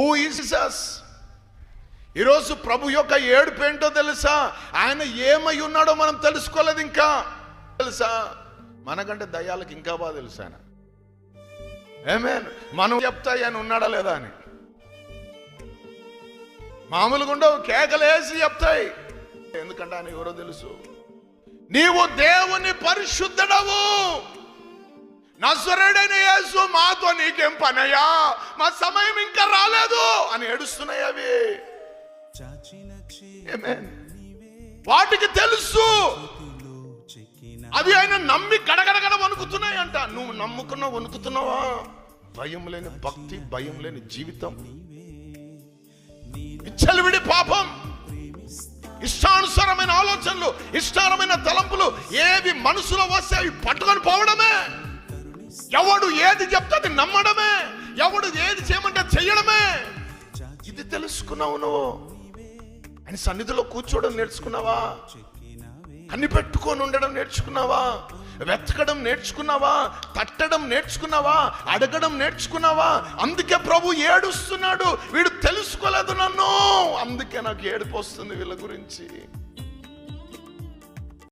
Who is Jesus? ఈరోజు ప్రభు యొక్క ఏడుపు ఏంటో తెలుసా? ఆయన ఏమై ఉన్నాడో మనం తెలుసుకోలేదు ఇంకా. తెలుసా? మనకంటే దయ్యాలకు ఇంకా బాగా తెలుసు ఆయన. ఆమేన్. మనం చెప్తాయి ఆయన ఉన్నాడా లేదా అని. మామూలుగా ఉండవు, కేకలేసి చెప్తాయి. ఎందుకంటే ఆయన ఎవరో తెలుసు. నీవు దేవుని పరిశుద్ధుడవు, నజరేయుడైన యేసు, మాతో నీకేం పనయ్యా, మా సమయం ఇంకా రాలేదు అని ఏడుస్తున్నాయి అవి. ఆమేన్. వాటికి తెలుసు. అవి ఆయన నమ్మి గడగడగడ వణుకుతున్నాయి అంట. నువ్వు నమ్ముకున్నా వణుకుతున్నావా? భయం లేని భక్తి, భయం లేని జీవితం, విచ్చలవిడి పాపం, ఇష్టానుసారమైన ఆలోచనలు, ఇష్టారమైన తలంపులు ఏవి మనసులో వస్తే అవి పట్టుకొని పోవడమే. ఎవడు ఏది చెప్తే అది నమ్మడమే. ఎవడు ఏది చేయమంటే చెయ్యడమే. ఇది తెలుసుకున్నావు నువ్వు. ఆయన సన్నిధిలో కూర్చోవడం నేర్చుకున్నావా? కన్ని పెట్టుకొని ఉండడం నేర్చుకున్నావా? వెతకడం నేర్చుకున్నావా? తట్టడం నేర్చుకున్నావా? అడగడం నేర్చుకున్నావా? అందుకే ప్రభు ఏడుస్తున్నాడు. వీడు తెలుసుకోలేదు నన్ను, అందుకే నాకు ఏడుపు వస్తుంది వీళ్ళ గురించి.